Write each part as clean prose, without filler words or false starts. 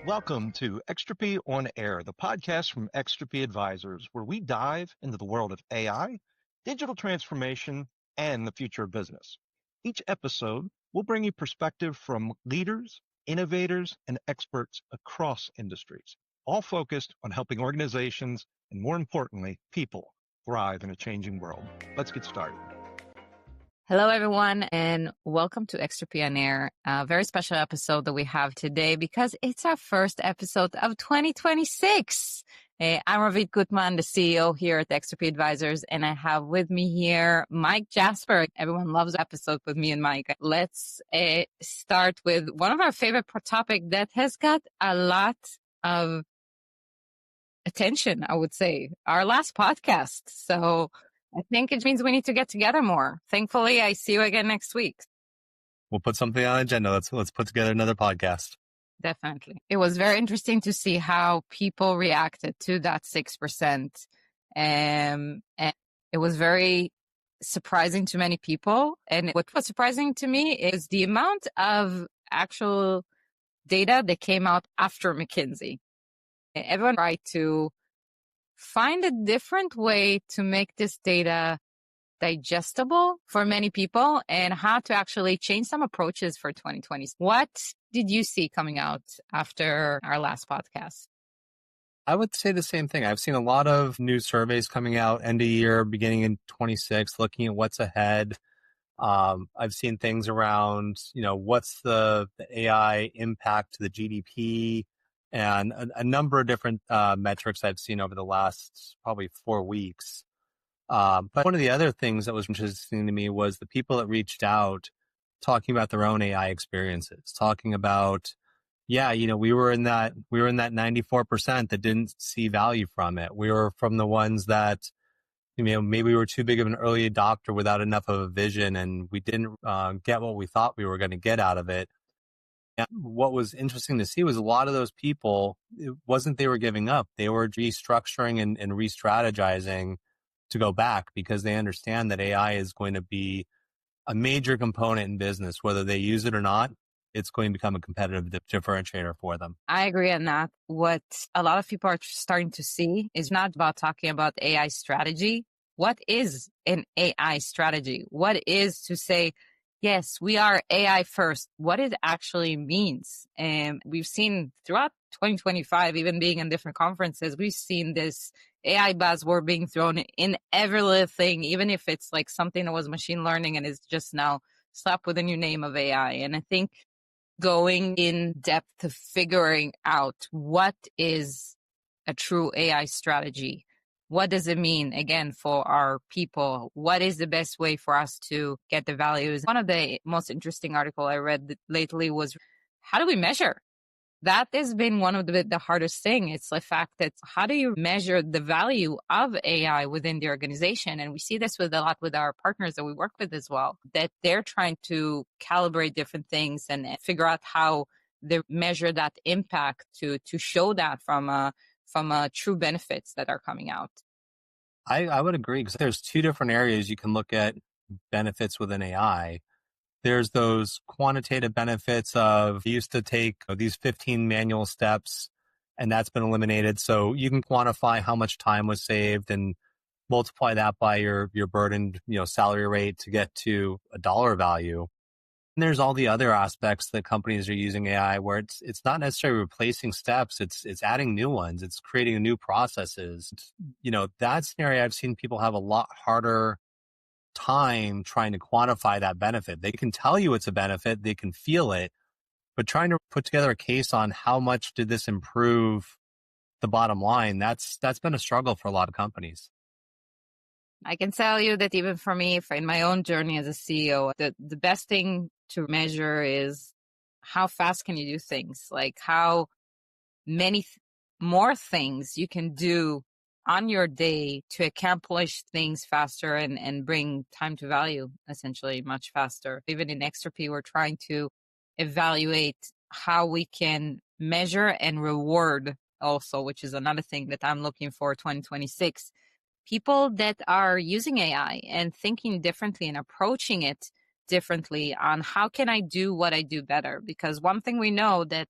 Welcome to Extra P on Air, the podcast from Extra P Advisors, where we dive into the world of AI, digital transformation, and the future of business. Each episode will bring you perspective from leaders, innovators, and experts across industries, all focused on helping organizations and, more importantly, people thrive in a changing world. Let's get started. Hello, everyone, and welcome to Extra P on Air, a very special episode that we have today because it's our first episode of 2026. I'm Ravit, Gutman, the CEO here at Extra P Advisors, and I have with me here Mike Jasper. Everyone loves the episode with me and Mike. Let's start with one of our favorite topic that has got a lot of attention, I would say, our last podcast. So I think it means we need to get together more. Thankfully, I see you again next week. We'll put something on the agenda. Let's put together another podcast. Definitely. It was very interesting to see how people reacted to that 6%. And it was very surprising to many people. And what was surprising to me is the amount of actual data that came out after McKinsey. Everyone tried to find a different way to make this data digestible for many people and how to actually change some approaches for 2020. What did you see coming out after our last podcast? I would say the same thing. I've seen a lot of new surveys coming out end of year, beginning in 26, looking at what's ahead. I've seen things around, what's the AI impact to the GDP, and a number of different metrics I've seen over the last probably 4 weeks. But one of the other things that was interesting to me was the people that reached out talking about their own AI experiences, talking about, we were in that 94% that didn't see value from it. We were from the ones that, maybe we were too big of an early adopter without enough of a vision, and we didn't get what we thought we were going to get out of it. And what was interesting to see was a lot of those people, it wasn't they were giving up. They were restructuring and re-strategizing to go back because they understand that AI is going to be a major component in business. Whether they use it or not, it's going to become a competitive differentiator for them. I agree on that. What a lot of people are starting to see is not about talking about AI strategy. What is an AI strategy? What is to say, yes, we are AI first, what it actually means. And we've seen throughout 2025, even being in different conferences, we've seen this AI buzzword being thrown in every little thing, even if it's like something that was machine learning and is just now slapped with a new name of AI. And I think going in depth to figuring out what is a true AI strategy. What does it mean, again, for our people? What is the best way for us to get the values? One of the most interesting articles I read lately was, how do we measure? That has been one of the hardest thing. It's the fact that how do you measure the value of AI within the organization? And we see this with a lot with our partners that we work with as well, that they're trying to calibrate different things and figure out how they measure that impact to show that from true benefits that are coming out. I would agree because there's two different areas you can look at benefits within AI. There's those quantitative benefits of you used to take these 15 manual steps and that's been eliminated. So you can quantify how much time was saved and multiply that by your burdened, salary rate to get to a dollar value. And there's all the other aspects that companies are using AI where it's not necessarily replacing steps. It's adding new ones. It's creating new processes. That scenario I've seen people have a lot harder time trying to quantify that benefit. They can tell you it's a benefit. They can feel it, but trying to put together a case on how much did this improve the bottom line, that's been a struggle for a lot of companies. I can tell you that even for me, in my own journey as a CEO, the best thing to measure is how fast can you do things, like how many more things you can do on your day to accomplish things faster and bring time to value essentially much faster. Even in Extra P, we're trying to evaluate how we can measure and reward also, which is another thing that I'm looking for 2026. People that are using AI and thinking differently and approaching it differently on how can I do what I do better? Because one thing we know that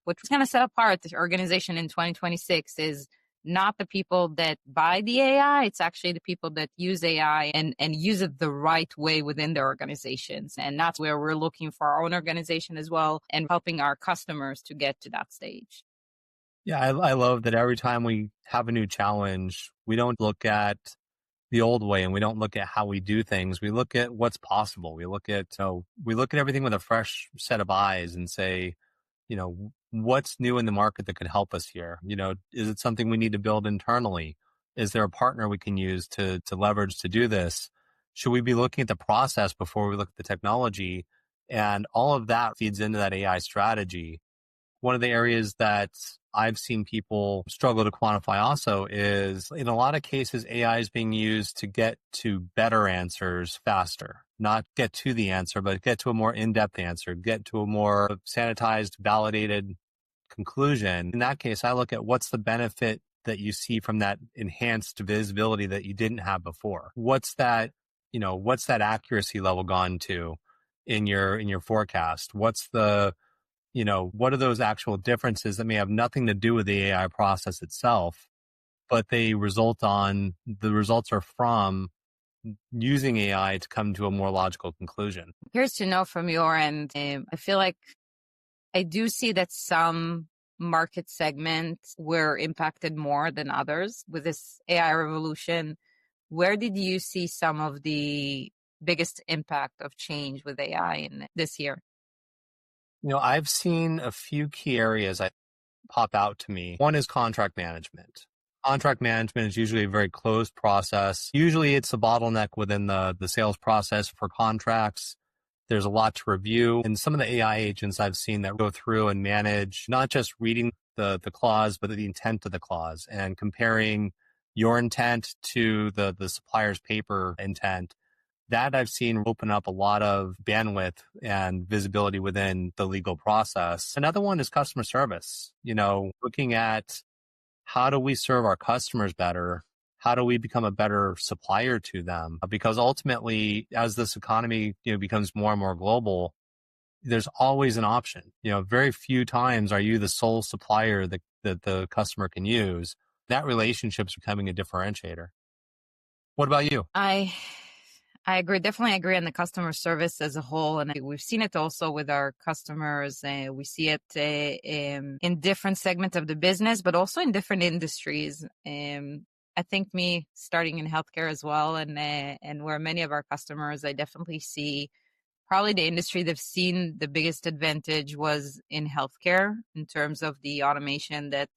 what's going to set apart the organization in 2026 is not the people that buy the AI. It's actually the people that use AI and use it the right way within their organizations. And that's where we're looking for our own organization as well and helping our customers to get to that stage. Yeah, I love that every time we have a new challenge, we don't look at the old way and we don't look at how we do things. We look at what's possible. We look at everything with a fresh set of eyes and say, what's new in the market that could help us here? Is it something we need to build internally? Is there a partner we can use to leverage to do this? Should we be looking at the process before we look at the technology? And all of that feeds into that AI strategy. One of the areas that I've seen people struggle to quantify also is in a lot of cases, AI is being used to get to better answers faster, not get to the answer, but get to a more in-depth answer, get to a more sanitized, validated conclusion. In that case, I look at what's the benefit that you see from that enhanced visibility that you didn't have before. What's that accuracy level gone to in your forecast? What are those actual differences that may have nothing to do with the AI process itself, but the results are from using AI to come to a more logical conclusion? Here's to know from your end. I feel like I do see that some market segments were impacted more than others with this AI revolution. Where did you see some of the biggest impact of change with AI in this year? I've seen a few key areas that pop out to me. One is contract management. Contract management is usually a very closed process. Usually it's a bottleneck within the sales process for contracts. There's a lot to review. And some of the AI agents I've seen that go through and manage not just reading the clause, but the intent of the clause and comparing your intent to the supplier's paper intent. That I've seen open up a lot of bandwidth and visibility within the legal process. Another one is customer service. Looking at how do we serve our customers better? How do we become a better supplier to them? Because ultimately, as this economy becomes more and more global, there's always an option. Very few times are you the sole supplier that the customer can use. That relationship's becoming a differentiator. What about you? I agree. Definitely agree on the customer service as a whole. And we've seen it also with our customers. We see it in different segments of the business, but also in different industries. I think me starting in healthcare as well, and where many of our customers, I definitely see probably the industry they've seen the biggest advantage was in healthcare in terms of the automation that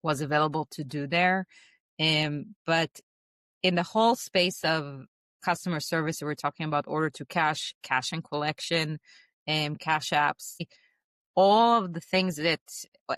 was available to do there. But in the whole space of customer service, we're talking about order to cash, cash and collection, cash apps, all of the things that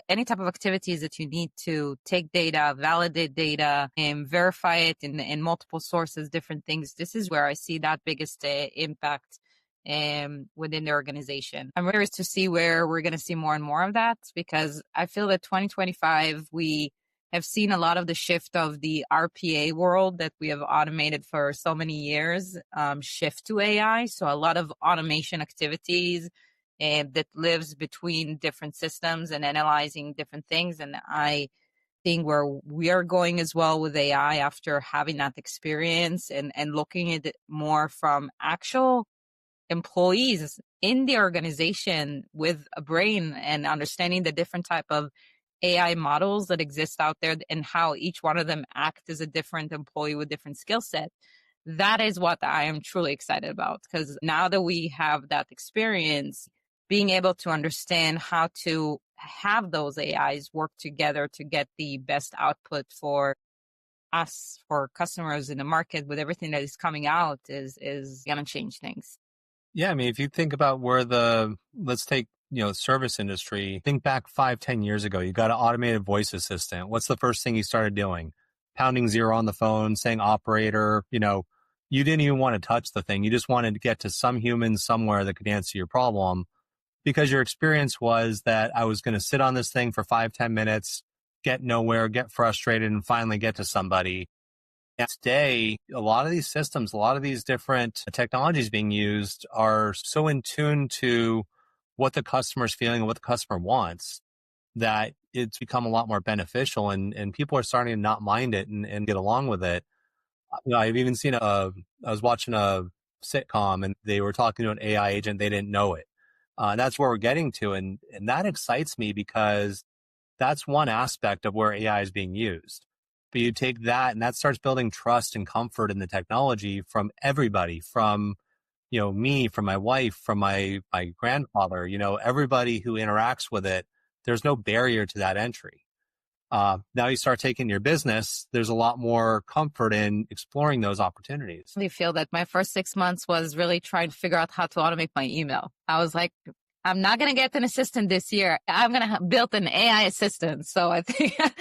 any type of activities that you need to take data, validate data, and verify it in multiple sources, different things. This is where I see that biggest impact within the organization. I'm curious to see where we're going to see more and more of that, because I feel that 2025, we have seen a lot of the shift of the RPA world that we have automated for so many years shift to AI. So a lot of automation activities that lives between different systems and analyzing different things. And I think where we are going as well with AI after having that experience and looking at it more from actual employees in the organization with a brain and understanding the different type of AI models that exist out there and how each one of them act as a different employee with different skill set. That is what I am truly excited about, because now that we have that experience, being able to understand how to have those AIs work together to get the best output for us, for customers in the market with everything that is coming out is going to change things. Yeah, I mean, if you think about let's take, service industry, think back 5-10 years ago, you got an automated voice assistant. What's the first thing you started doing? Pounding 0 on the phone, saying operator, you didn't even want to touch the thing. You just wanted to get to some human somewhere that could answer your problem, because your experience was that I was going to sit on this thing for 5-10 minutes, get nowhere, get frustrated, and finally get to somebody. And today, a lot of these systems, a lot of these different technologies being used are so in tune to what the customer's feeling and what the customer wants, that it's become a lot more beneficial, and people are starting to not mind it and get along with it. I've even seen I was watching a sitcom and they were talking to an AI agent. They didn't know it. And that's where we're getting to. And that excites me because that's one aspect of where AI is being used. But you take that and that starts building trust and comfort in the technology from everybody, from, me, from my wife, from my grandfather, everybody who interacts with it. There's no barrier to that entry. Now you start taking your business, there's a lot more comfort in exploring those opportunities. I feel that my first 6 months was really trying to figure out how to automate my email. I was like, I'm not going to get an assistant this year. I'm going to build an AI assistant. So I think I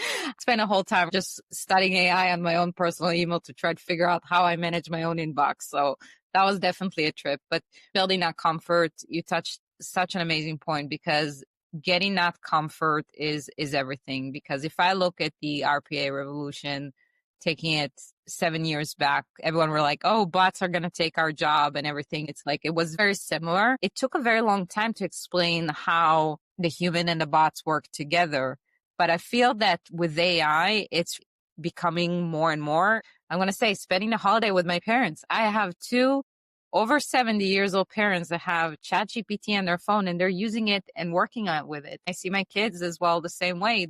spent a whole time just studying AI on my own personal email to try to figure out how I manage my own inbox. So that was definitely a trip. But building that comfort, you touched such an amazing point, because getting that comfort is everything. Because if I look at the RPA revolution, taking it 7 years back, everyone were like, oh, bots are going to take our job and everything. It's like, it was very similar. It took a very long time to explain how the human and the bots work together. But I feel that with AI, it's becoming more and more. I'm going to say, spending the holiday with my parents. I have two over 70 years old parents that have ChatGPT on their phone and they're using it and working on it with it. I see my kids as well the same way.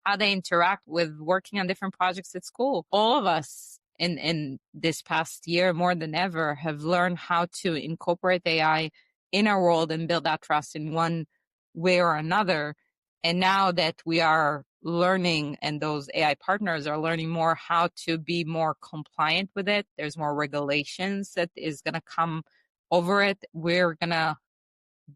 How they interact with working on different projects at school. All of us in this past year, more than ever, have learned how to incorporate AI in our world and build that trust in one way or another. And now that we are learning, and those AI partners are learning more how to be more compliant with it, there's more regulations that is going to come over it. We're going to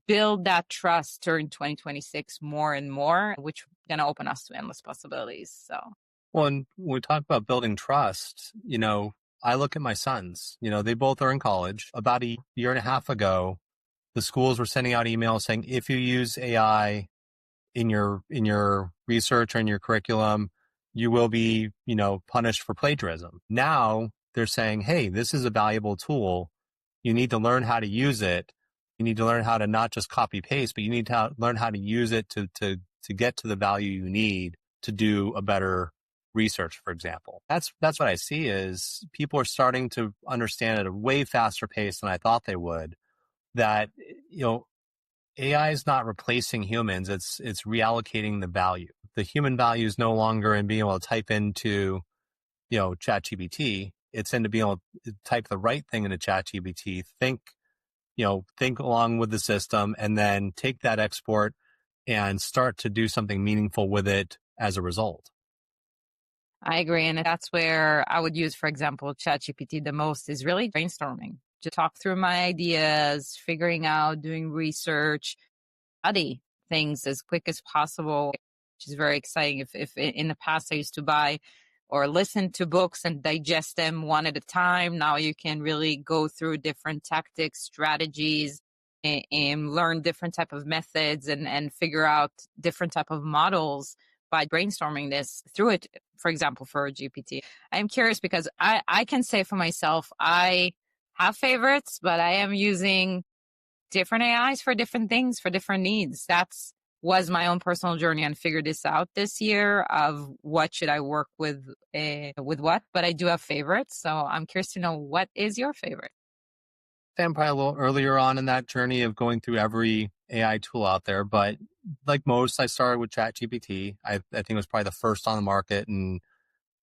build that trust during 2026 more and more, which is going to open us to endless possibilities. So, well, and when we talk about building trust, I look at my sons, they both are in college. About a year and a half ago, the schools were sending out emails saying, if you use AI in your research or in your curriculum, you will be, punished for plagiarism. Now they're saying, hey, this is a valuable tool. You need to learn how to use it. You need to learn how to not just copy paste, but you need to learn how to use it to get to the value you need to do a better research, for example. That's what I see is people are starting to understand at a way faster pace than I thought they would, that, AI is not replacing humans. It's reallocating the value. The human value is no longer in being able to type into, ChatGPT. It's into being able to type the right thing into ChatGPT, think along with the system, and then take that export and start to do something meaningful with it as a result. I agree. And that's where I would use, for example, ChatGPT the most, is really brainstorming. To talk through my ideas, figuring out, doing research, study things as quick as possible, which is very exciting. If in the past I used to buy or listen to books and digest them one at a time, now you can really go through different tactics, strategies, and learn different type of methods and figure out different type of models by brainstorming this through it. For example, for a GPT, I'm curious because I can say for myself, I have favorites, but I am using different AIs for different things, for different needs. That's was my own personal journey and figured this out this year of what should I work with what, but I do have favorites. So I'm curious to know, what is your favorite? I'm probably a little earlier on in that journey of going through every AI tool out there, but like most, I started with ChatGPT. I think it was probably the first on the market and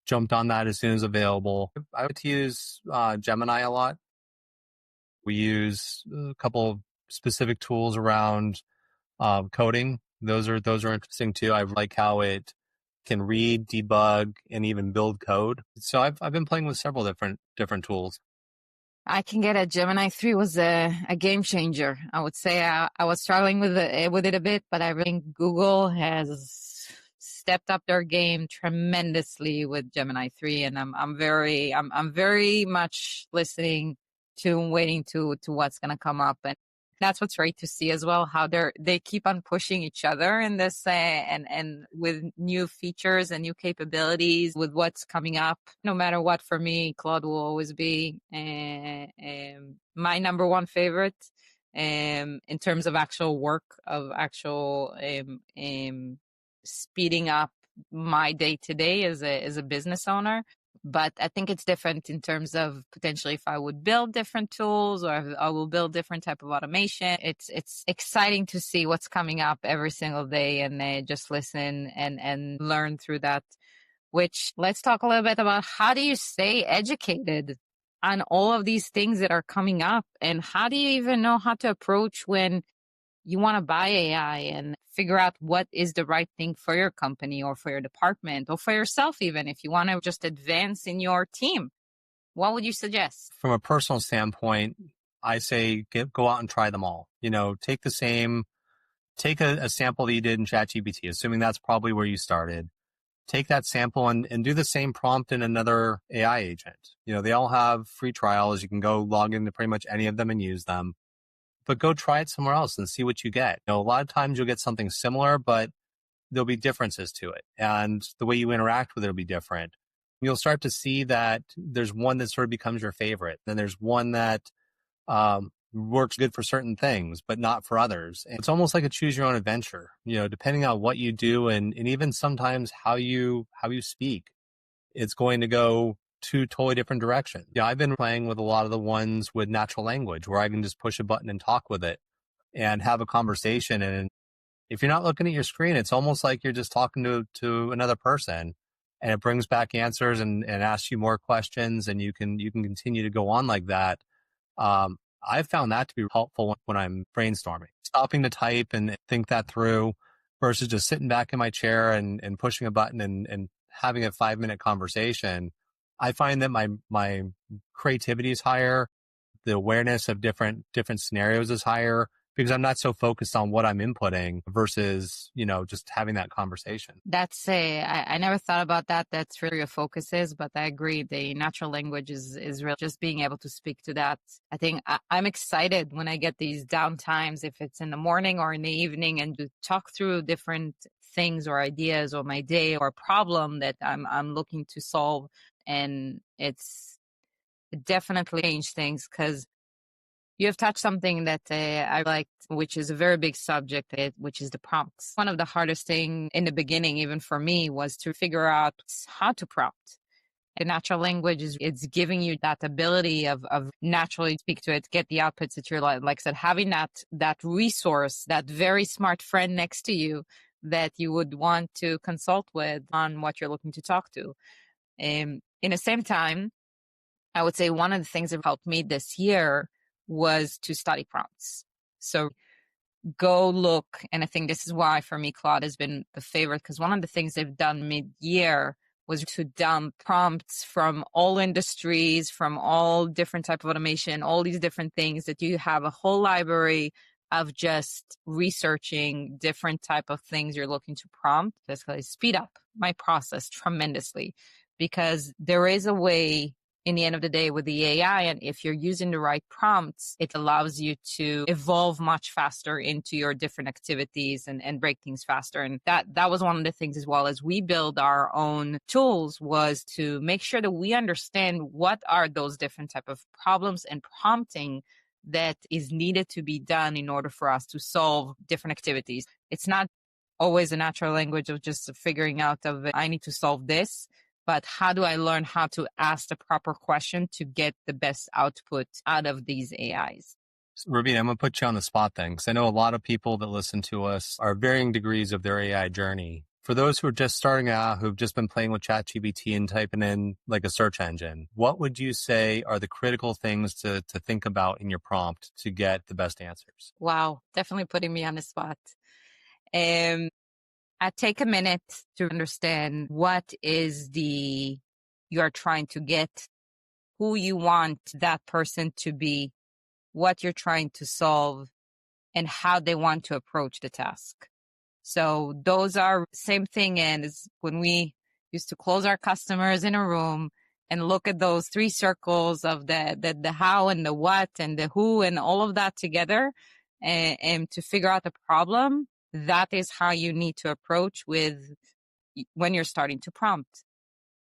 jumped on that as soon as available. I would use Gemini a lot. We use a couple of specific tools around coding. Those are interesting too. I like how it can read, debug, and even build code. So I've been playing with several different tools. I can get a Gemini 3 was a game changer. I would say I was struggling with it a bit, but I think Google has stepped up their game tremendously with Gemini 3, and I'm very much listening to and waiting to what's going to come up. And that's what's great to see as well, how they keep on pushing each other in this and with new features and new capabilities with what's coming up. No matter what, for me, Claude will always be my number one favorite. in terms of actual work, of actual speeding up my day to day as a business owner. But I think it's different in terms of potentially if I would build different tools or if I will build different type of automation. It's exciting to see what's coming up every single day and just listen and learn through that. Which, let's talk a little bit about how do you stay educated on all of these things that are coming up, and how do you even know how to approach when you want to buy AI and figure out what is the right thing for your company or for your department or for yourself, even if you want to just advance in your team. What would you suggest? From a personal standpoint, I say go out and try them all. Take a sample that you did in ChatGPT, assuming that's probably where you started. Take that sample and do the same prompt in another AI agent. They all have free trials. You can go log into pretty much any of them and use them. But go try it somewhere else and see what you get. A lot of times you'll get something similar, but there'll be differences to it. And the way you interact with it will be different. You'll start to see that there's one that sort of becomes your favorite. Then there's one that works good for certain things, but not for others. And it's almost like a choose your own adventure, depending on what you do and even sometimes how you speak, it's going to go two totally different directions. I've been playing with a lot of the ones with natural language where I can just push a button and talk with it and have a conversation. And if you're not looking at your screen, it's almost like you're just talking to another person, and it brings back answers and asks you more questions, and you can continue to go on like that. I've found that to be helpful when I'm brainstorming, stopping to type and think that through versus just sitting back in my chair and pushing a button and having a 5-minute conversation. I find that my creativity is higher. The awareness of different scenarios is higher because I'm not so focused on what I'm inputting versus, just having that conversation. That's I never thought about that. That's where your focus is, but I agree. The natural language is real. Just being able to speak to that. I think I'm excited when I get these downtimes, if it's in the morning or in the evening, and to talk through different things or ideas or my day or problem that I'm looking to solve. And it definitely changed things because you have touched something that I liked, which is a very big subject, which is the prompts. One of the hardest things in the beginning, even for me, was to figure out how to prompt. The natural language it's giving you that ability of naturally speak to it, get the outputs that you're like I said, having that resource, that very smart friend next to you that you would want to consult with on what you're looking to talk to. In the same time, I would say one of the things that helped me this year was to study prompts. So go look, and I think this is why for me Claude has been the favorite, because one of the things they've done mid-year was to dump prompts from all industries, from all different type of automation, all these different things, that you have a whole library of just researching different type of things you're looking to prompt. Basically speed up my process tremendously, because there is a way in the end of the day with the AI, and if you're using the right prompts, it allows you to evolve much faster into your different activities and break things faster. And that was one of the things, as well as we build our own tools, was to make sure that we understand what are those different type of problems and prompting that is needed to be done in order for us to solve different activities. It's not always a natural language of just figuring out of I need to solve this, but how do I learn how to ask the proper question to get the best output out of these AIs? Ravit, I'm going to put you on the spot then, because I know a lot of people that listen to us are varying degrees of their AI journey. For those who are just starting out, who've just been playing with ChatGPT and typing in like a search engine, what would you say are the critical things to think about in your prompt to get the best answers? Wow, definitely putting me on the spot. I take a minute to understand what is you are trying to get, who you want that person to be, what you're trying to solve, and how they want to approach the task. So those are same thing as when we used to close our customers in a room and look at those 3 circles of the how and the what and the who and all of that together, and to figure out the problem. That is how you need to approach when you're starting to prompt.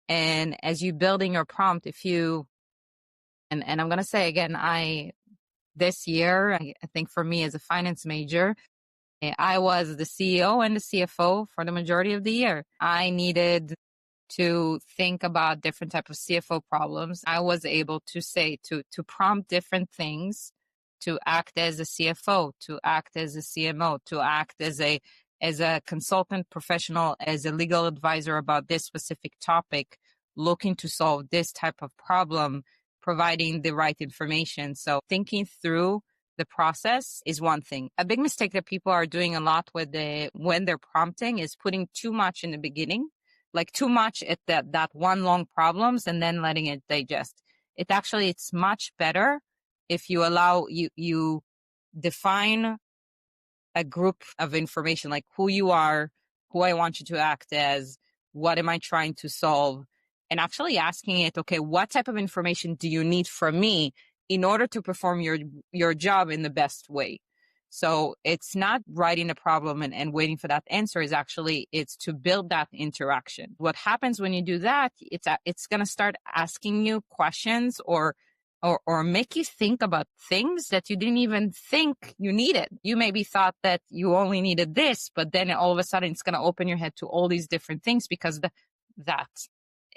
And as you building your prompt, and I'm going to say again, this year, I think for me as a finance major, I was the CEO and the CFO for the majority of the year. I needed to think about different type of CFO problems. I was able to say, to prompt different things, to act as a CFO, to act as a CMO, to act as a consultant professional, as a legal advisor about this specific topic, looking to solve this type of problem, providing the right information. So thinking through the process is one thing. A big mistake that people are doing a lot when they're prompting is putting too much in the beginning, like too much at that one long problems and then letting it digest. It's much better if you allow you define a group of information, like who you are, who I want you to act as, what am I trying to solve, and actually asking it, okay, what type of information do you need from me in order to perform your job in the best way? So it's not writing a problem and waiting for that answer. It's to build that interaction. What happens when you do that, it's going to start asking you questions or make you think about things that you didn't even think you needed. You maybe thought that you only needed this, but then all of a sudden it's going to open your head to all these different things, because that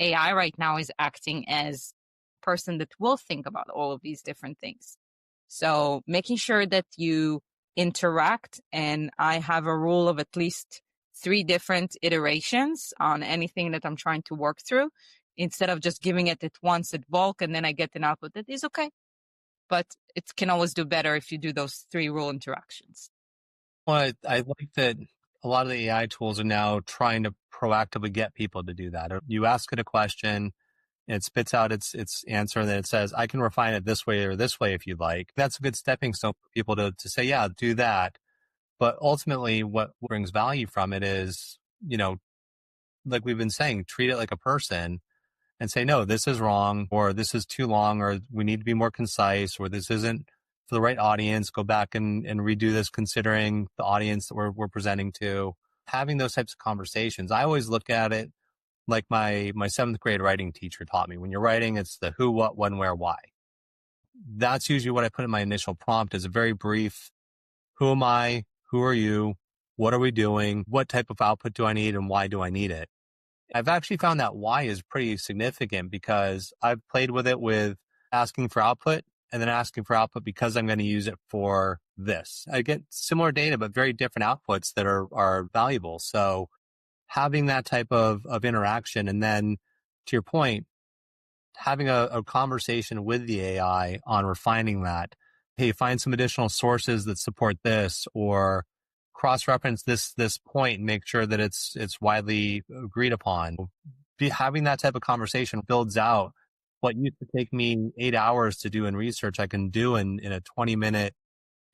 AI right now is acting as a person that will think about all of these different things. So making sure that you interact, and I have a rule of at least 3 different iterations on anything that I'm trying to work through, instead of just giving it at once at bulk and then I get an output that is okay. But it can always do better if you do those 3 rule interactions. Well, I like that a lot of the AI tools are now trying to proactively get people to do that. You ask it a question, it spits out its answer, and then it says, I can refine it this way or this way if you'd like. That's a good stepping stone for people to say, yeah, do that. But ultimately, what brings value from it is, like we've been saying, treat it like a person and say, no, this is wrong, or this is too long, or we need to be more concise, or this isn't for the right audience. Go back and redo this considering the audience that we're presenting to. Having those types of conversations, I always look at it like my 7th grade writing teacher taught me. When you're writing, it's the who, what, when, where, why. That's usually what I put in my initial prompt, is a very brief, who am I? Who are you? What are we doing? What type of output do I need, and why do I need it? I've actually found that why is pretty significant, because I've played with it with asking for output and then asking for output because I'm going to use it for this. I get similar data, but very different outputs that are valuable. So having that type of interaction, and then to your point, having a conversation with the AI on refining that. Hey, find some additional sources that support this, or cross-reference this point and make sure that it's widely agreed upon. Having that type of conversation builds out what used to take me 8 hours to do in research, I can do in a 20-minute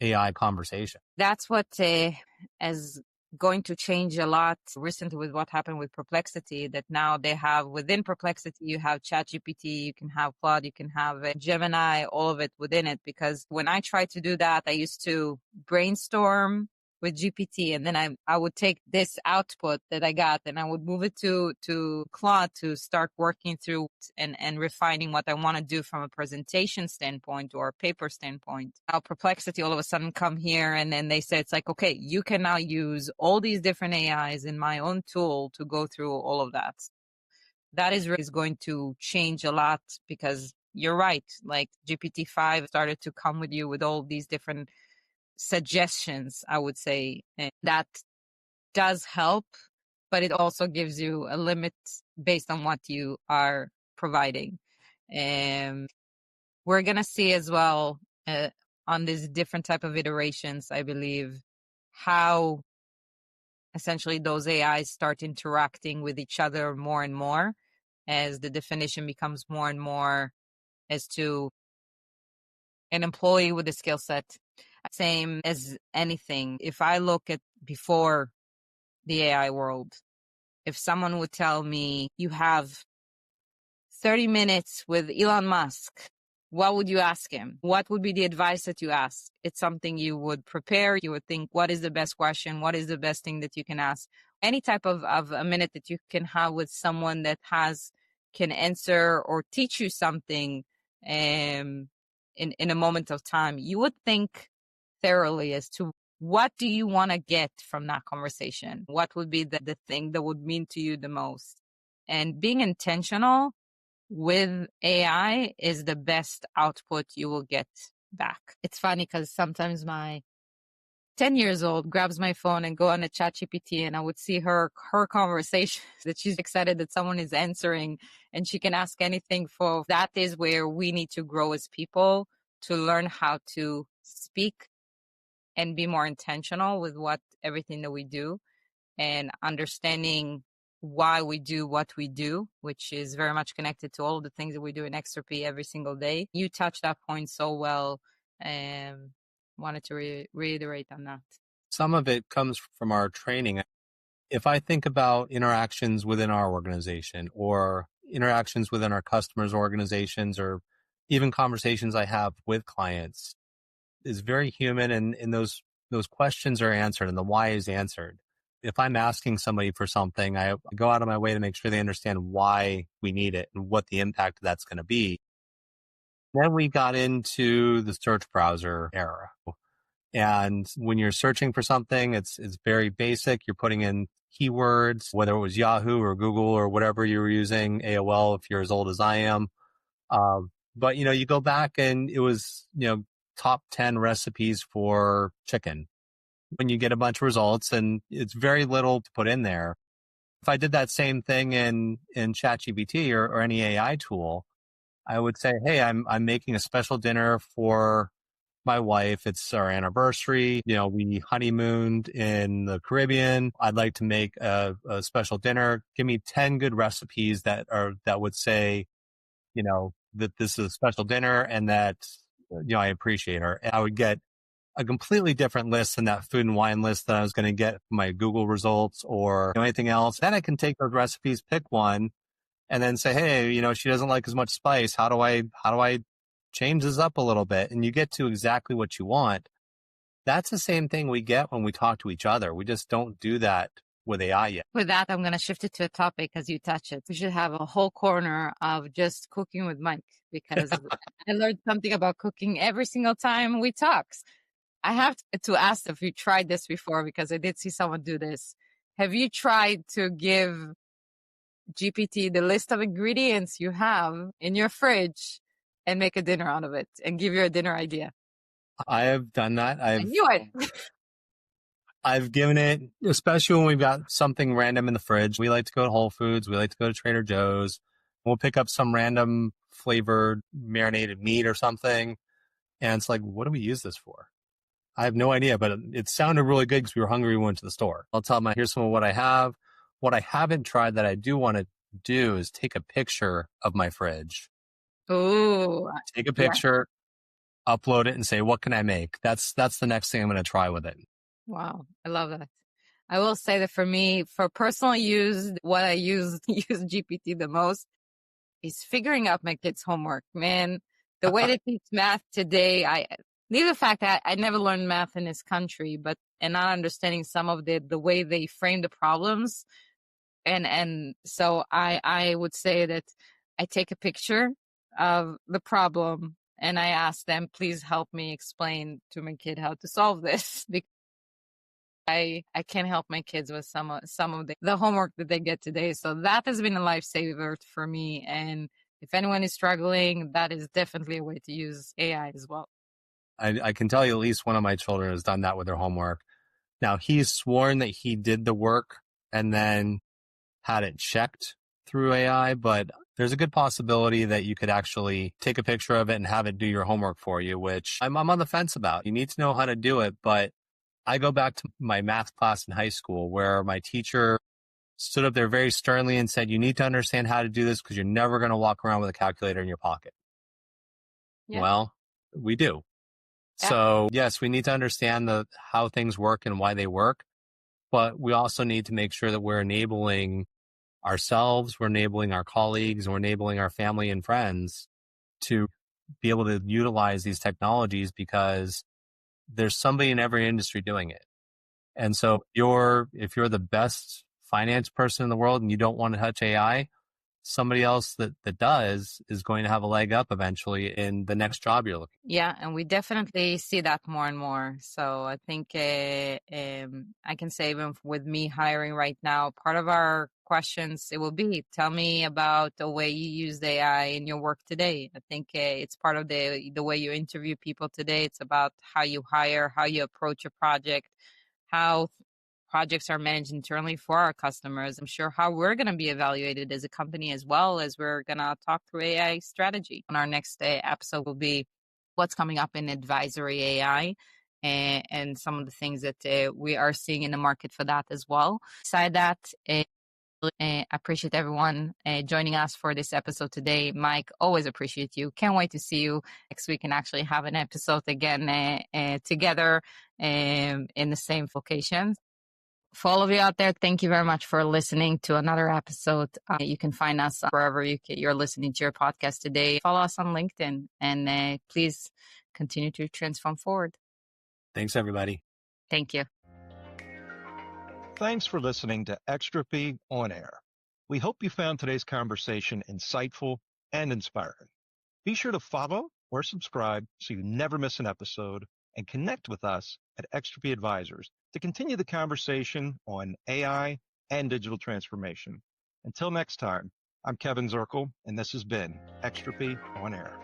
AI conversation. That's what is going to change a lot recently with what happened with Perplexity, that now they have within Perplexity, you have ChatGPT, you can have Claude, you can have Gemini, all of it within it. Because when I tried to do that, I used to brainstorm with GPT, and then I would take this output that I got and I would move it to Claude to start working through and refining what I want to do from a presentation standpoint or a paper standpoint. Now Perplexity all of a sudden come here and then they say, it's like, okay, you can now use all these different AIs in my own tool to go through all of that. That is going to change a lot, because you're right. Like GPT-5 started to come with you with all these different suggestions, I would say, and that does help, but it also gives you a limit based on what you are providing. And we're going to see as well on these different type of iterations, I believe, how essentially those AIs start interacting with each other more and more as the definition becomes more and more as to an employee with a skill set. Same as anything. If I look at before the AI world, if someone would tell me you have 30 minutes with Elon Musk, what would you ask him? What would be the advice that you ask? It's something you would prepare. You would think, what is the best question? What is the best thing that you can ask? Any type of a minute that you can have with someone that can answer or teach you something in a moment of time, you would think thoroughly as to what do you want to get from that conversation? What would be the thing that would mean to you the most? And being intentional with AI is the best output you will get back. It's funny because sometimes my 10 years old grabs my phone and go on a chat GPT, and I would see her conversation that she's excited that someone is answering and she can ask anything. For that is where we need to grow as people, to learn how to speak and be more intentional with everything that we do, and understanding why we do what we do, which is very much connected to all the things that we do in XRP every single day. You touched that point so well, and wanted to reiterate on that. Some of it comes from our training. If I think about interactions within our organization or interactions within our customers' organizations, or even conversations I have with clients, is very human, and those questions are answered and the why is answered. If I'm asking somebody for something, I go out of my way to make sure they understand why we need it and what the impact that's going to be. Then we got into the search browser era. And when you're searching for something, it's very basic. You're putting in keywords, whether it was Yahoo or Google or whatever you were using, AOL, if you're as old as I am. But, you go back and it was, top 10 recipes for chicken. When you get a bunch of results, and it's very little to put in there. If I did that same thing in ChatGPT or any AI tool, I would say, hey, I'm making a special dinner for my wife. It's our anniversary. We honeymooned in the Caribbean. I'd like to make a special dinner. Give me 10 good recipes that would say, that this is a special dinner and that, I appreciate her. And I would get a completely different list than that food and wine list that I was going to get from my Google results or anything else. Then I can take those recipes, pick one, and then say, hey, she doesn't like as much spice. How do I change this up a little bit? And you get to exactly what you want. That's the same thing we get when we talk to each other. We just don't do that with AI yet. With that, I'm going to shift it to a topic as you touch it. We should have a whole corner of just cooking with Mike, because I learned something about cooking every single time we talk. I have to ask if you tried this before, because I did see someone do this. Have you tried to give GPT the list of ingredients you have in your fridge and make a dinner out of it and give you a dinner idea? I have done that. I knew it. I've given it, especially when we've got something random in the fridge. We like to go to Whole Foods. We like to go to Trader Joe's. We'll pick up some random flavored marinated meat or something. And it's like, what do we use this for? I have no idea, but it sounded really good because we were hungry. We went to the store. I'll tell them, here's some of what I have. What I haven't tried that I do want to do is take a picture of my fridge. Ooh. Take a picture, upload it, and say, what can I make? That's the next thing I'm going to try with it. Wow. I love that. I will say that for me, for personal use, what I use GPT the most is figuring out my kids' homework. Man, the way they teach math today, leave the fact that I never learned math in this country, and not understanding some of the way they frame the problems. And so I would say that I take a picture of the problem and I ask them, please help me explain to my kid how to solve this, because I can't help my kids with some of the homework that they get today. So that has been a lifesaver for me. And if anyone is struggling, that is definitely a way to use AI as well. I can tell you at least one of my children has done that with their homework. Now, he's sworn that he did the work and then had it checked through AI, but there's a good possibility that you could actually take a picture of it and have it do your homework for you, which I'm on the fence about. You need to know how to do it, but I go back to my math class in high school where my teacher stood up there very sternly and said, you need to understand how to do this because you're never going to walk around with a calculator in your pocket. Yeah. Well, we do. Yeah. So yes, we need to understand how things work and why they work, but we also need to make sure that we're enabling ourselves, we're enabling our colleagues, we're enabling our family and friends to be able to utilize these technologies, because there's somebody in every industry doing it. And so if you're the best finance person in the world and you don't want to touch AI, somebody else that does is going to have a leg up eventually in the next job you're looking. Yeah, and we definitely see that more and more. So I think I can say even with me hiring right now, part of our questions, it will be, tell me about the way you use AI in your work today. I think it's part of the way you interview people today. It's about how you hire, how you approach a project, how projects are managed internally for our customers. I'm sure how we're going to be evaluated as a company as well, as we're going to talk through AI strategy. On our next episode will be what's coming up in advisory AI and some of the things that we are seeing in the market for that as well. Beside that, I appreciate everyone joining us for this episode today. Mike, always appreciate you. Can't wait to see you next week and actually have an episode again together in the same locations. For all of you out there, thank you very much for listening to another episode. You can find us wherever you're listening to your podcast today. Follow us on LinkedIn and please continue to transform forward. Thanks, everybody. Thank you. Thanks for listening to Extra P On Air. We hope you found today's conversation insightful and inspiring. Be sure to follow or subscribe so you never miss an episode, and connect with us at Extra P Advisors to continue the conversation on AI and digital transformation. Until next time, I'm Kevin Zirkle, and this has been Extra P On Air.